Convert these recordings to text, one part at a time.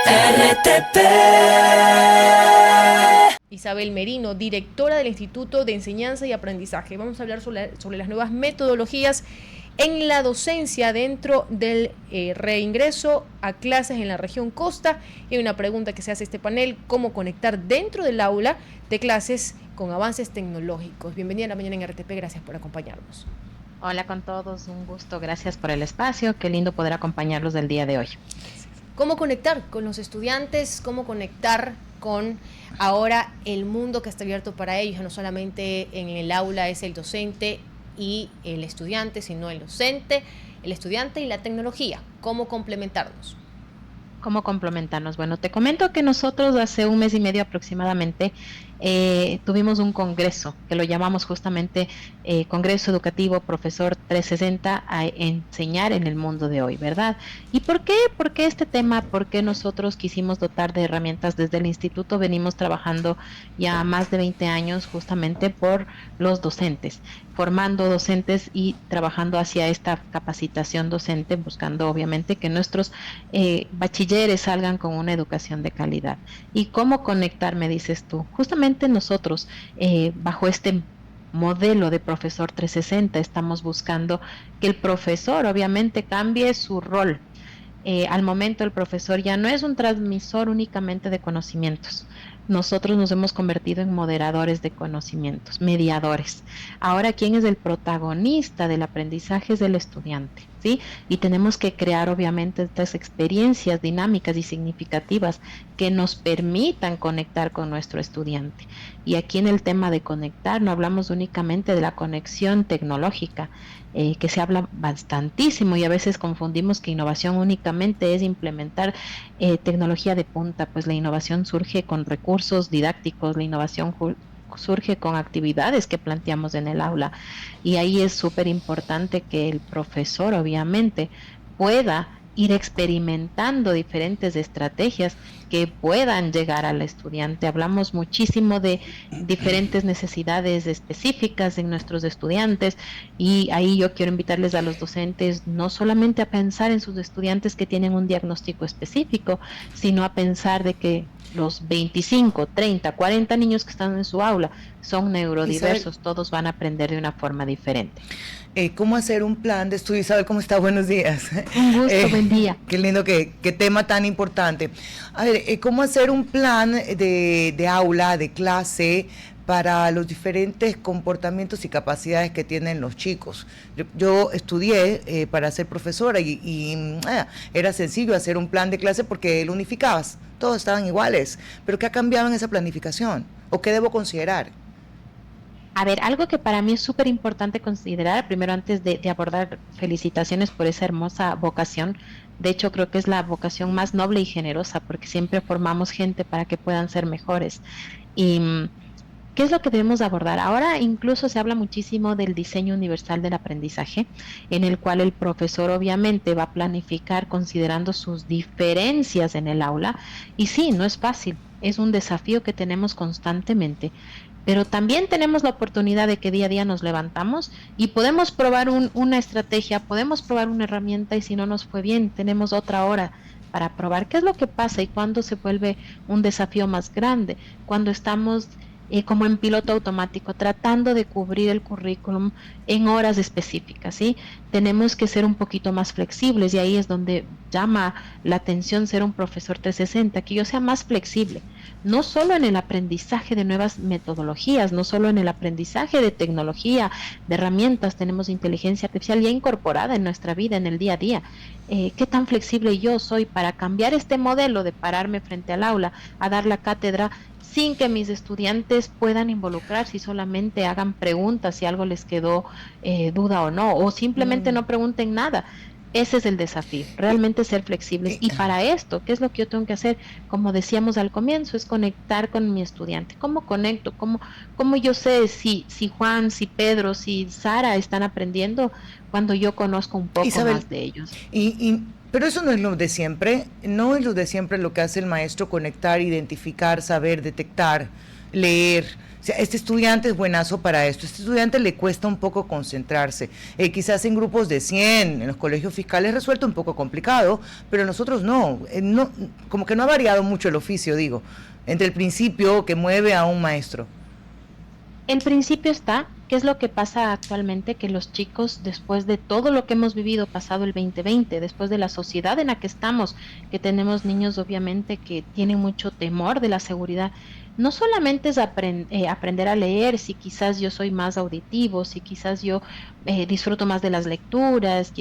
RTP. Isabel Merino, directora del Instituto de Enseñanza y Aprendizaje. Vamos a hablar sobre las nuevas metodologías en la docencia dentro del reingreso a clases en la región costa. Y hay una pregunta que se hace este panel: ¿cómo conectar dentro del aula de clases con avances tecnológicos? Bienvenida a la mañana en RTP, gracias por acompañarnos. Hola con todos, un gusto, gracias por el espacio, qué lindo poder acompañarlos del día de hoy. ¿Cómo conectar con los estudiantes? ¿Cómo conectar con ahora el mundo que está abierto para ellos? No solamente en el aula es el docente y el estudiante, sino el docente, el estudiante y la tecnología. ¿Cómo complementarnos? ¿Cómo complementarnos? Bueno, te comento que nosotros hace un mes y medio aproximadamente tuvimos un congreso que lo llamamos justamente Congreso Educativo Profesor 360 a enseñar en el mundo de hoy, ¿verdad? ¿Y por qué? ¿Por qué este tema? Porque nosotros quisimos dotar de herramientas desde el instituto, venimos trabajando ya más de 20 años justamente por los docentes, formando docentes y trabajando hacia esta capacitación docente, buscando obviamente que nuestros bachilleres salgan con una educación de calidad. ¿Y cómo conectar, me dices tú? Justamente nosotros, bajo este modelo de profesor 360, estamos buscando que el profesor obviamente cambie su rol. Al momento el profesor ya no es un transmisor únicamente de conocimientos. Nosotros nos hemos convertido en moderadores de conocimientos, mediadores. Ahora, ¿quién es el protagonista del aprendizaje? Es el estudiante, ¿sí? Y tenemos que crear, obviamente, estas experiencias dinámicas y significativas que nos permitan conectar con nuestro estudiante. Y aquí en el tema de conectar, no hablamos únicamente de la conexión tecnológica, que se habla bastantísimo y a veces confundimos que innovación únicamente es implementar tecnología de punta, pues la innovación surge con recursos didácticos, la innovación surge con actividades que planteamos en el aula y ahí es súper importante que el profesor obviamente pueda ir experimentando diferentes estrategias que puedan llegar al estudiante. Hablamos muchísimo de diferentes necesidades específicas en nuestros estudiantes y ahí yo quiero invitarles a los docentes no solamente a pensar en sus estudiantes que tienen un diagnóstico específico, sino a pensar de que los 25, 30, 40 niños que están en su aula son neurodiversos, todos van a aprender de una forma diferente. ¿Cómo hacer un plan de estudio? Isabel, ¿cómo está? Buenos días. Un gusto, buen día. Qué lindo, qué tema tan importante. A ver, ¿cómo hacer un plan de aula, de clase, para los diferentes comportamientos y capacidades que tienen los chicos? Yo estudié para ser profesora y era sencillo hacer un plan de clase porque lo unificabas, todos estaban iguales. ¿Pero qué ha cambiado en esa planificación? ¿O qué debo considerar? A ver, algo que para mí es súper importante considerar, primero antes de abordar, felicitaciones por esa hermosa vocación. De hecho, creo que es la vocación más noble y generosa, porque siempre formamos gente para que puedan ser mejores. Y ¿qué es lo que debemos abordar? Ahora incluso se habla muchísimo del diseño universal del aprendizaje, en el cual el profesor obviamente va a planificar considerando sus diferencias en el aula. Y sí, no es fácil, es un desafío que tenemos constantemente. Pero también tenemos la oportunidad de que día a día nos levantamos y podemos probar una estrategia, podemos probar una herramienta y si no nos fue bien, tenemos otra hora para probar. ¿Qué es lo que pasa y cuándo se vuelve un desafío más grande? Cuando estamos como en piloto automático, tratando de cubrir el currículum en horas específicas, ¿sí? Tenemos que ser un poquito más flexibles y ahí es donde llama la atención ser un profesor 360, que yo sea más flexible, no solo en el aprendizaje de nuevas metodologías, no solo en el aprendizaje de tecnología, de herramientas, tenemos inteligencia artificial ya incorporada en nuestra vida, en el día a día. ¿Qué tan flexible yo soy para cambiar este modelo de pararme frente al aula a dar la cátedra sin que mis estudiantes puedan involucrarse y solamente hagan preguntas si algo les quedó duda o no, o simplemente no pregunten nada? Ese es el desafío, realmente ser flexibles. Y para esto, ¿qué es lo que yo tengo que hacer? Como decíamos al comienzo, es conectar con mi estudiante. ¿Cómo conecto? ¿Cómo yo sé si Juan, si Pedro, si Sara están aprendiendo cuando yo conozco un poco Isabel, más de ellos? Pero eso no es lo de siempre, no es lo de siempre lo que hace el maestro: conectar, identificar, saber, detectar. leer. O sea, este estudiante es buenazo para esto, este estudiante le cuesta un poco concentrarse, quizás en grupos de 100, en los colegios fiscales resuelto un poco complicado, pero nosotros no, como que no ha variado mucho el oficio, digo, entre el principio que mueve a un maestro. El principio está, ¿qué es lo que pasa actualmente? Que los chicos, después de todo lo que hemos vivido pasado el 2020, después de la sociedad en la que estamos, que tenemos niños obviamente que tienen mucho temor de la seguridad, no solamente es aprender a leer, si quizás yo soy más auditivo, si quizás yo disfruto más de las lecturas,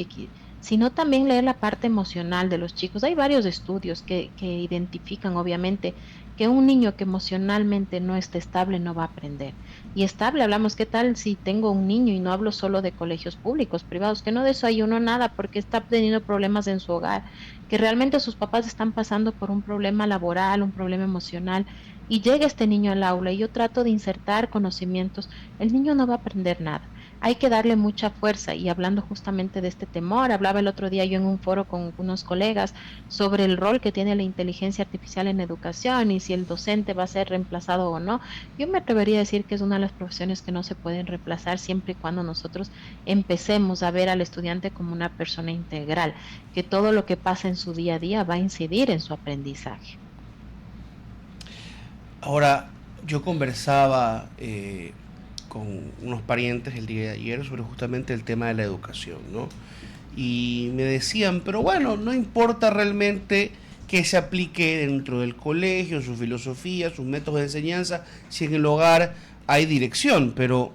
sino también leer la parte emocional de los chicos. Hay varios estudios que identifican obviamente que un niño que emocionalmente no esté estable no va a aprender. Y estable, hablamos, ¿qué tal si tengo un niño, y no hablo solo de colegios públicos, privados, que no desayunó nada porque está teniendo problemas en su hogar, que realmente sus papás están pasando por un problema laboral, un problema emocional, y llega este niño al aula y yo trato de insertar conocimientos, el niño no va a aprender nada. Hay que darle mucha fuerza, y hablando justamente de este temor, hablaba el otro día yo en un foro con unos colegas sobre el rol que tiene la inteligencia artificial en educación y si el docente va a ser reemplazado o no. Yo me atrevería a decir que es una de las profesiones que no se pueden reemplazar siempre y cuando nosotros empecemos a ver al estudiante como una persona integral, que todo lo que pasa en su día a día va a incidir en su aprendizaje. Ahora, yo conversaba con unos parientes el día de ayer sobre justamente el tema de la educación, ¿no? Y me decían, pero bueno, no importa realmente que se aplique dentro del colegio, su filosofía, sus métodos de enseñanza, si en el hogar hay dirección, pero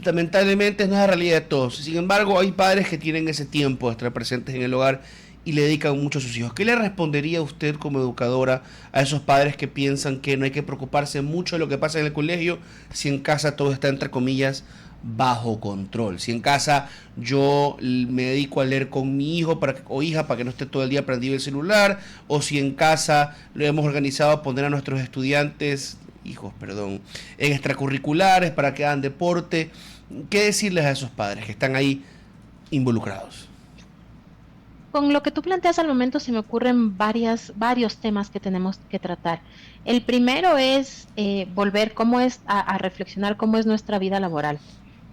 lamentablemente no es la realidad de todos. Sin embargo, hay padres que tienen ese tiempo de estar presentes en el hogar y le dedican mucho a sus hijos. ¿Qué le respondería usted como educadora a esos padres que piensan que no hay que preocuparse mucho de lo que pasa en el colegio si en casa todo está, entre comillas, bajo control? Si en casa yo me dedico a leer con mi hijo o hija para que no esté todo el día prendido el celular, o si en casa lo hemos organizado a poner a nuestros hijos, en extracurriculares para que hagan deporte. ¿Qué decirles a esos padres que están ahí involucrados? Con lo que tú planteas al momento se me ocurren varios temas que tenemos que tratar. El primero es volver a reflexionar cómo es nuestra vida laboral.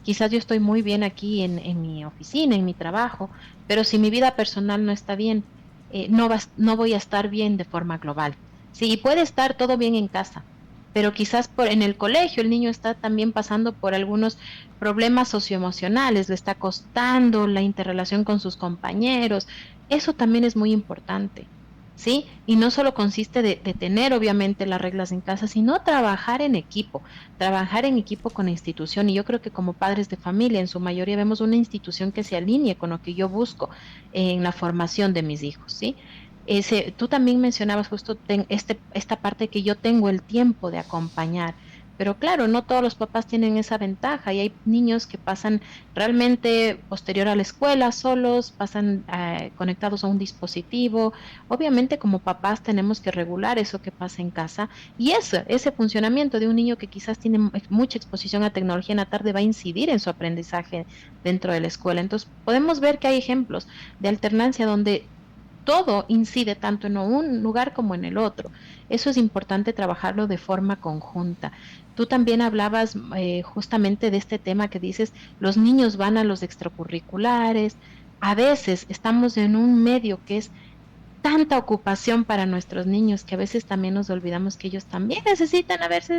Quizás yo estoy muy bien aquí en mi oficina, en mi trabajo, pero si mi vida personal no está bien, no voy a estar bien de forma global. Sí, puede estar todo bien en casa, pero quizás en el colegio el niño está también pasando por algunos problemas socioemocionales, le está costando la interrelación con sus compañeros. Eso también es muy importante, ¿sí? Y no solo consiste de tener obviamente las reglas en casa, sino trabajar en equipo con la institución. Y yo creo que como padres de familia, en su mayoría vemos una institución que se alinee con lo que yo busco en la formación de mis hijos, ¿sí? Tú también mencionabas justo esta parte que yo tengo el tiempo de acompañar, pero claro, no todos los papás tienen esa ventaja y hay niños que pasan realmente posterior a la escuela solos, pasan conectados a un dispositivo. Obviamente como papás tenemos que regular eso que pasa en casa, y ese funcionamiento de un niño que quizás tiene mucha exposición a tecnología en la tarde va a incidir en su aprendizaje dentro de la escuela. Entonces podemos ver que hay ejemplos de alternancia donde todo incide tanto en un lugar como en el otro. Eso es importante trabajarlo de forma conjunta. Tú también hablabas justamente de este tema que dices, los niños van a los extracurriculares. A veces estamos en un medio que es tanta ocupación para nuestros niños que a veces también nos olvidamos que ellos también necesitan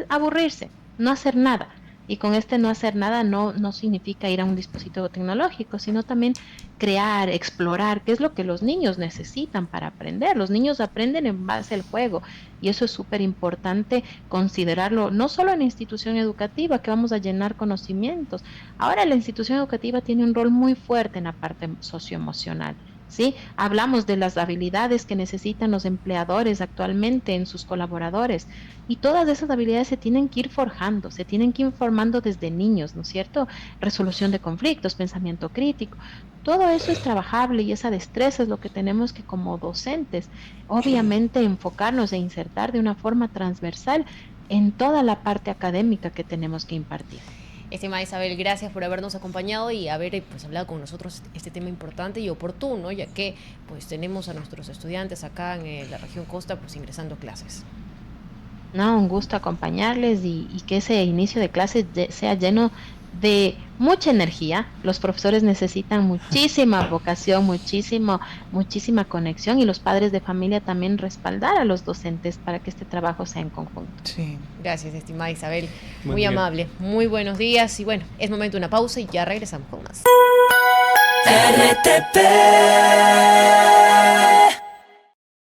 aburrirse, no hacer nada. Y con no hacer nada no significa ir a un dispositivo tecnológico, sino también crear, explorar, qué es lo que los niños necesitan para aprender. Los niños aprenden en base al juego, y eso es súper importante considerarlo, no solo en la institución educativa, que vamos a llenar conocimientos. Ahora la institución educativa tiene un rol muy fuerte en la parte socioemocional. ¿Sí? Hablamos de las habilidades que necesitan los empleadores actualmente en sus colaboradores, y todas esas habilidades se tienen que ir forjando, se tienen que ir formando desde niños, ¿no es cierto? Resolución de conflictos, pensamiento crítico, todo eso es trabajable, y esa destreza es lo que tenemos que como docentes obviamente enfocarnos e insertar de una forma transversal en toda la parte académica que tenemos que impartir. Estimada Isabel, gracias por habernos acompañado y haber hablado con nosotros este tema importante y oportuno, ya que pues tenemos a nuestros estudiantes acá en la región costa pues ingresando a clases. No, un gusto acompañarles y que ese inicio de clases sea lleno de mucha energía. Los profesores necesitan muchísima vocación, muchísima conexión, y los padres de familia también respaldar a los docentes para que este trabajo sea en conjunto. Sí. Gracias, estimada Isabel. Buen Muy día. amable. Muy buenos días. Y bueno, es momento de una pausa y ya regresamos con más. RTP